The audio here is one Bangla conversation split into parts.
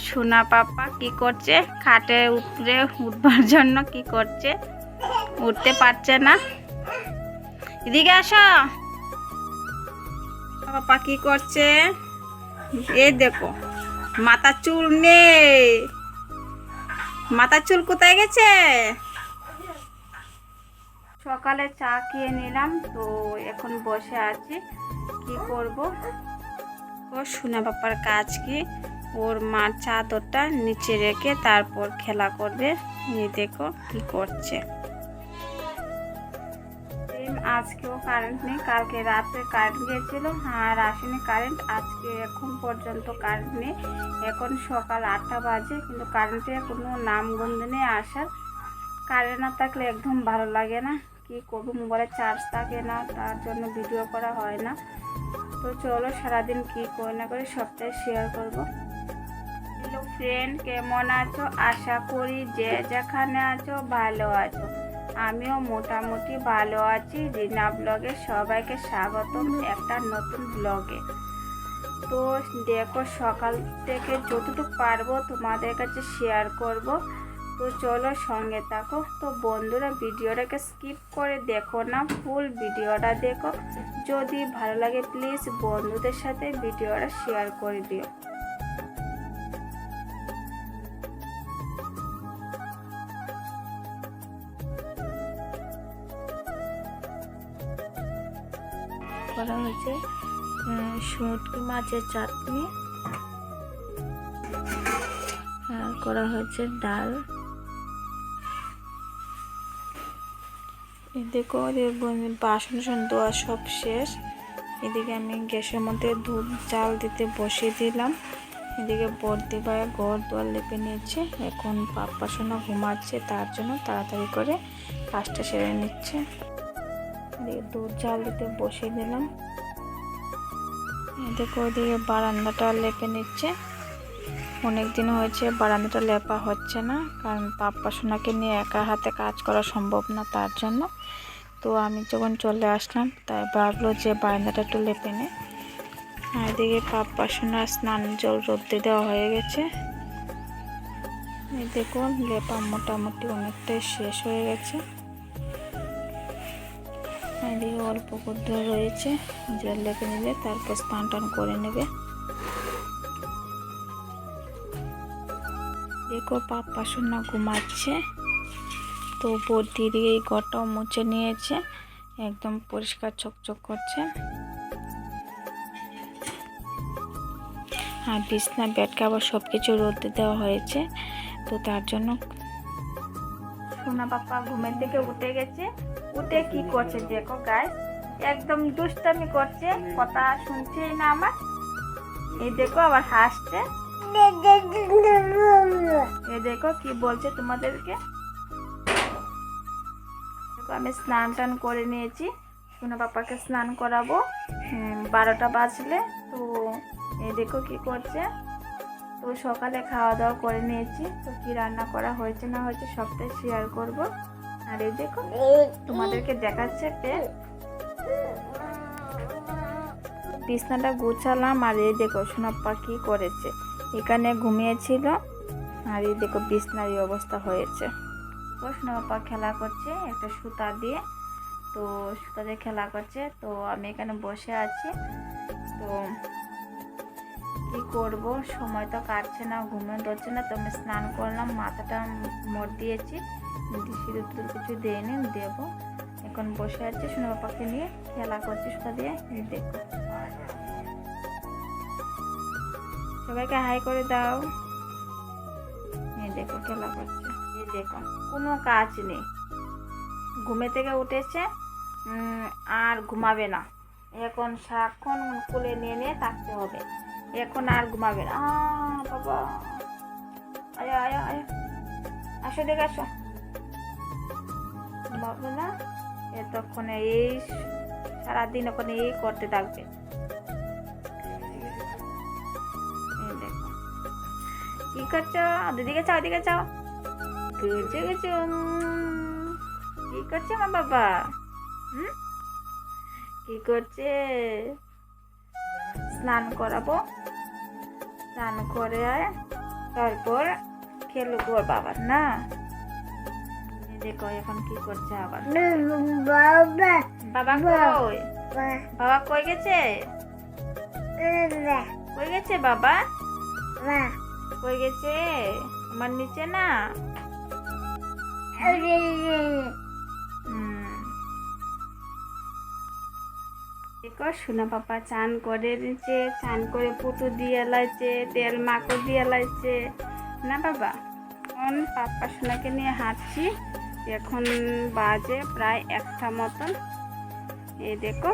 সোনা পাপা কি করছে, খাটের উপরে উঠবার জন্য কি করছে, উঠতে পারছে না। এদিকে আসো। পাপা কি করছে, এই দেখো মাথার চুল নেই। মাথার চুল কোথায় গেছে? সকালে চা খেয়ে নিলাম, তো এখন বসে আছি কি করব। ও সোনা পাপার কাজ কি, ওর মার চাদরটা নিচে রেখে তারপর খেলা করবে। এই দেখো কি করছে। আজকেও কারেন্ট নেই, কালকে রাতে কারেন্ট গিয়েছিল আর আসেনি কারেন্ট। আজকে এখন পর্যন্ত কারেন্ট নেই। এখন সকাল 8টা বাজে, কিন্তু কারেন্টের কোনো নামগন্ধ নেই আসার। কারেন্ট না থাকলে একদম ভালো লাগে না। কি করবো, মোবাইলে চার্জ থাকে না, তার জন্য ভিডিও করা হয় না। তো চলো সারাদিন কি করি না করি সবটাই শেয়ার করব। হ্যালো ফ্রেন্ড, কেমন আছো? আশা করি যে যেখানে আছো ভালো আছো। আমিও মোটামুটি ভালো আছি। রিনা ব্লগে সবাইকে স্বাগতম একটা নতুন ব্লগে। তো দেখো সকাল থেকে যতটুকু পারবো তোমাদের কাছে শেয়ার করব। তো চলো সঙ্গে থাকো। তো বন্ধুরা ভিডিওটাকে স্কিপ করে দেখো না, ফুল ভিডিওটা দেখো। যদি ভালো লাগে প্লিজ বন্ধুদের সাথে ভিডিওটা শেয়ার করে দিও। করা হয়েছে শুটকি মাছের চাটনি, আর করা হয়েছে ডাল। দেখো বাসন ধোয়া সব শেষ। এদিকে আমি গ্যাসের মধ্যে দুধ চাল দিতে বসিয়ে দিলাম। এদিকে বর্দি ভাই ঘর দোয়ার লেপে নিয়েছে। এখন পাপ্পা সোনা ঘুমাচ্ছে, তার জন্য তাড়াতাড়ি করে কাজটা সেরে নিচ্ছে। এদিকে দুধ চাল দিতে বসিয়ে দিলাম। দেখো ওইদিকে বারান্দাটা লেপে নিচ্ছে। অনেক দিন হয়েছে বারান্দাটা লেপা হচ্ছে না, কারণ পাপ্পা সোনাকে নিয়ে একা হাতে কাজ করা সম্ভব না, তার জন্য। তো আমি যখন চলে আসলাম তাই ভাবলো যে বারান্দাটা একটু লেপে নে। আর এদিকে পাপ্পা সোনার স্নান জল রোদ্দে দেওয়া হয়ে গেছে। এই দেখো লেপা মোটামুটি অনেকটাই শেষ হয়ে গেছে। এদিকে অল্প করতে রয়েছে, জল লেপে নিলে তারপর স্নান টান করে নেবে। দেখো পাপ্পা সোনা ঘুমাচ্ছে। তো বর্দি দিয়ে এই ঘরটাও মুছে নিয়েছে, একদম পরিষ্কার চকচক করছে। আর বিছনা বেড কাভার সব কিছু রোদে দেওয়া হয়েছে, তো তার জন্য। সোনা পাপা ঘুমের থেকে উঠে গেছে। উঠে কি করছে দেখো গাইস, একদম দুষ্টামি করছে, কথা শুনছেই না আমার। এই দেখো আবার হাসছে। এই দেখো কি বলছে তোমাদেরকে। দেখো আমি স্নান টান করে নিয়েছি, সোনা পাপাকে স্নান করাবো 12টা বাজলে। তো এই দেখো কি করছে। তো সকালে খাওয়া দাওয়া করে নিয়েছি, তো কি রান্না করা হয়েছে না হয়েছে সবটাই শেয়ার করব। আর এই দেখো তোমাদেরকে দেখাচ্ছে বিছনাটা গুছালাম। আর এই দেখো সোনাপ্পা কি করেছে, এখানে ঘুমিয়েছিল। আর এই দেখো বিছনার এই অবস্থা হয়েছে। তো সোনাপ্পা খেলা করছে একটা সুতা দিয়ে, তো সুতা দিয়ে খেলা করছে। তো আমি এখানে বসে আছি। তো কি করব, সময় তো কাটছে না, ঘুমে ধরছে না। তো আমি স্নান করলাম, মাথাটা মোড় দিয়েছি, সিঁদুর টিঁদুর কিছু দিইনি, দেবো। এখন বসে আছি সোনা পাপাকে নিয়ে খেলা করছি সুতা দিয়ে। দেখো সবাইকে হাই করে দাও। এই দেখো খেলা করছে। এই দেখো কোনো কাজ নেই, ঘুমে থেকে উঠেছে আর ঘুমাবে না। এখন সারাক্ষণ কোলে নিয়ে নিয়ে থাকতে হবে, এখন আর ঘুমাবে না। বাবা আয়া আয়া আয়া, আসো দেখে আসো। ঘুমাবে না এতক্ষণে, এই সারাদিন ওখানে এই করতে থাকবে। দেখো কি করছো, দিদিকে চাও, দিকে চাও। গুজু গুজু কি করছে মা বাবা? কি করছে? স্নান করাবো, স্নান করে তারপর খেলো তোর বাবার না। দেখো এখন কি করছে আবার। বাবা কই? বাবা কই গেছে? কই গেছে বাবা? কই গেছে? আমার নিচে না। দেখো সোনা পাপা চান করে দিচ্ছে, চান করে পুটু দিয়ে লাইছে, তেল মাখো দিয়ে লাইছে না বাবা। এখন পাপ্পা সোনাকে নিয়ে হাঁটছি। এখন বাজে প্রায় 1টা মতন। এই দেখো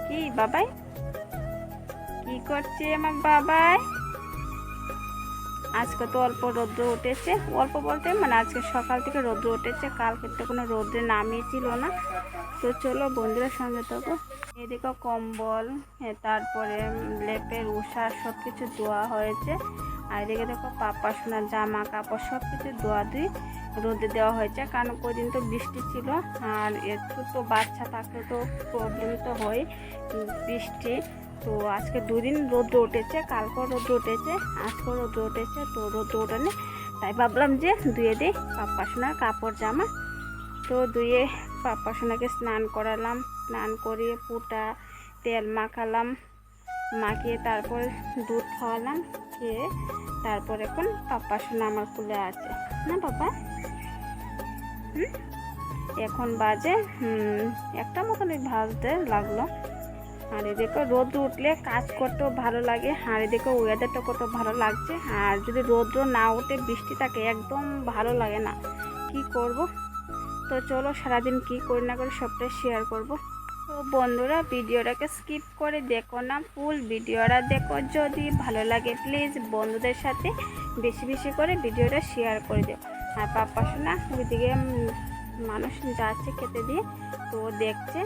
কি বাবাই কি করছে আমার বাবাই। আজকে তো অল্প রৌদ্র উঠেছে, অল্প বলতে মানে আজকে সকাল থেকে রৌদ্র উঠেছে, কালকে তো কোনো রৌদ্রের নামই ছিল না। তো চলো বন্ধুদের সঙ্গে থাকো। এদিকে কম্বল, তারপরে লেপের উষা সব কিছু ধোয়া হয়েছে। আর এদিকে দেখো পাপা সোনার জামা কাপড় সব কিছু ধোয়াধুয়ি রোদে দেওয়া হয়েছে, কারণ কদিন তো বৃষ্টি ছিল। আর ছোটো বাচ্চা থাকলে তো প্রবলেম তো হয় বৃষ্টি। তো আজকে 2 দিন রৌদ্র উঠেছে, কালকেও রৌদ্র উঠেছে, আজকেও রৌদ্র উঠেছে। তো রৌদ্র ওঠেনি, তাই ভাবলাম যে ধুয়ে দিই পাপ্পা সোনার কাপড় জামা। তো ধুয়ে পাপ্পা সোনাকে স্নান করালাম, স্নান করিয়ে পুটা তেল মাখালাম, মাখিয়ে তারপর দুধ খাওয়ালাম, খেয়ে তারপর এখন পাপ্পা সোনা আমার কুলে আছে না বাবা। এখন বাজে 1টা মতনই ভাজতে লাগলো। আর এদিকে রোদ্র উঠলে কাজ করতেও ভালো লাগে, আর এদিকে ওয়েদারটা কত ভালো লাগছে। আর যদি রোদ্র না উঠে বৃষ্টি থাকে একদম ভালো লাগে না, কি করব। তো চলো সারাদিন কি করি না করি সবটাই শেয়ার করব। তো বন্ধুরা ভিডিওটাকে স্কিপ করে দেখো না, ফুল ভিডিওটা দেখো। যদি ভালো লাগে প্লিজ বন্ধুদের সাথে বেশি বেশি করে ভিডিওটা শেয়ার করে দিও। আর পাপ্পা সোনা ওইদিকে মানুষ যাচ্ছে খেতে দিয়ে, তো দেখছে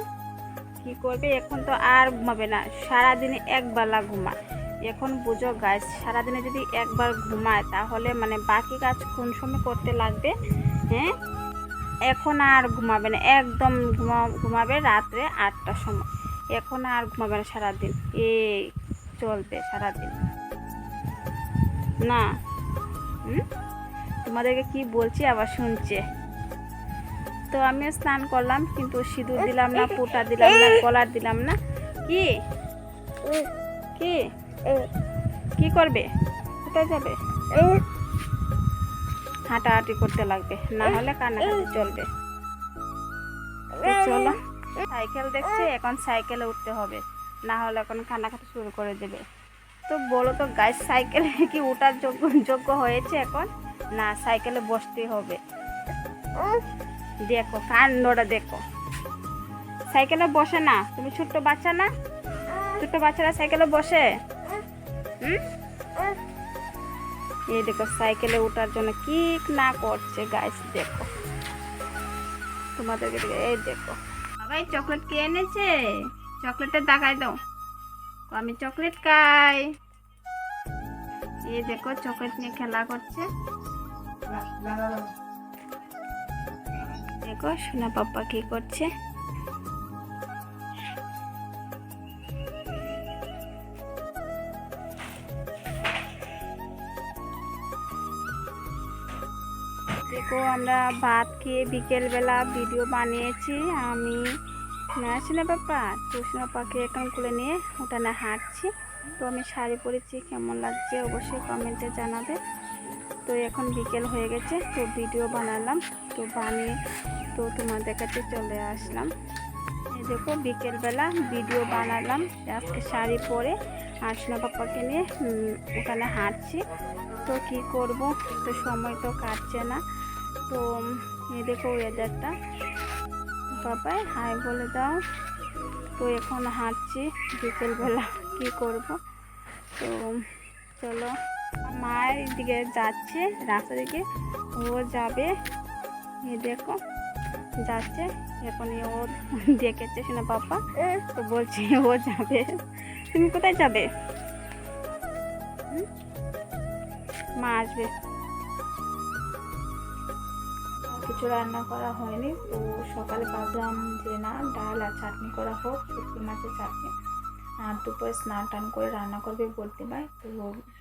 কি করবে। এখন তো আর ঘুমাবে না, সারাদিনে একবেলা ঘুমায়। এখন বুঝো গাছ, সারাদিনে যদি একবার ঘুমায় তাহলে মানে বাকি কাজ কোন সময় করতে লাগবে। হ্যাঁ, এখন আর ঘুমাবে না, একদম ঘুমাবে রাত্রে 8টার সময়। এখন আর ঘুমাবে না, সারাদিন এই চলবে সারাদিন না। তোমাদেরকে কি বলছি আবার শুনছে। তো আমিও স্নান করলাম, কিন্তু সিঁদুর দিলাম না, পুটা দিলাম না, কলার দিলাম না। কি কি কি করবে? কোথায় যাবে? হাঁটাহাঁটি করতে লাগবে, না হলে কান্নাকাটি চলবে। চলো সাইকেল দেখছে, এখন সাইকেলে উঠতে হবে, না হলে এখন কান্নাকাটি শুরু করে দেবে। তো বলো তো গাইস, সাইকেলে কি ওঠার যোগ্য হয়েছে এখন? না, সাইকেলে বসতেই হবে। দেখো কান্ডটা দেখো, সাইকেলে বসে না। তুমি ছোট্ট বাচ্চা না? ছোট্ট বাচ্চারা সাইকেলে বসে? এই দেখো সাইকেলে ওঠার জন্য কি না করছে গাইস, দেখো তোমাদেরকে। এই দেখো সবাই চকলেট কে এনেছে? চকলেটের দেখাই দাও, আমি চকলেট খাই। এই দেখো চকলেট নিয়ে খেলা করছে। দেখো সোনা পাপ্পা কি করছে। দেখো আমরা ভাত খেয়ে বিকেলবেলা ভিডিও বানিয়েছি আমি না সোনা পাপ্পা। তো সোনা পাপাকে এখন খুলে নিয়ে উঠানে হাঁটছি। তো আমি শাড়ি পরেছি, কেমন লাগছে অবশ্যই কমেন্টে জানাবে। তো এখন বিকেল হয়ে গেছে, তো ভিডিও বানালাম, তো বানিয়ে তো তোমাদের কাছে চলে আসলাম। এই দেখো বিকেলবেলা ভিডিও বানালাম আজকে শাড়ি পরে, আর সোনা পাপাকে নিয়ে ওখানে হাঁটছি। তো কি করব, তো সময় তো কাটছে না। তো এই দেখো ওয়েদারটা, বাবাই হাই বলে দাও। তো এখন হাঁটছি বিকেলবেলা, কি করব। তো চলো, মায়ের দিকে যাচ্ছে রাস্তা দিকে, ও যাবে। এই দেখো যাচ্ছে, এখন ও দেখেছে শোনা পাপা, তো বলছি ও যাবে। তুমি কোথায় যাবে? মা আসবে। কিছু রান্না করা হয়নি, তো সকালে ভাবলাম যে না ডাল আর চাটনি করা হোক, শুটকি মাছের চাটনি। আর দুপুরে স্নান টান করে রান্না করবে বর্দিমায়, তো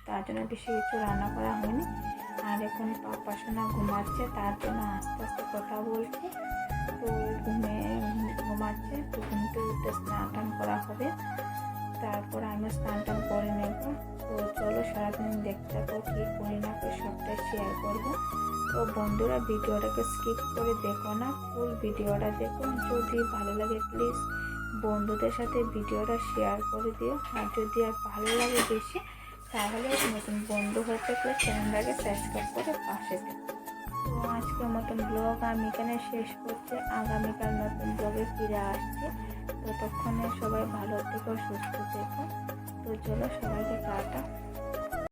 তার জন্য বেশি কিছু রান্না করা হয়নি। আর এখন পাপা সোনা ঘুমাচ্ছে, তার জন্য আস্তে আস্তে কথা বলছি। তো ঘুমাচ্ছে, তো ঘুমতে উঠতে স্নান টান করা হবে, তারপর আমি স্নান টান করে নেব। তো চলো সারাদিন দেখতে থাকো, কী করি না করি সবটাই শেয়ার করবো। তো বন্ধুরা ভিডিওটাকে স্কিপ করে দেখো না, ফুল ভিডিওটা দেখো। যদি ভালো লাগে প্লিজ বন্ধুদের সাথে ভিডিওটা শেয়ার করে দিও। আর যদি আর ভালো লাগে বেশি, তাহলে নতুন বন্ধু হয়ে থাকলে চ্যানেলটাকে সাবস্ক্রাইব করে পাশে থেকো। তো আজকের মতন ব্লগ আমি এখানে শেষ করছি, আগামীকাল নতুন ব্লগে ফিরে আসছি। ততক্ষণে সবাই ভালো থেকো, সুস্থ থেকো। তো চলো সবাইকে টাটা।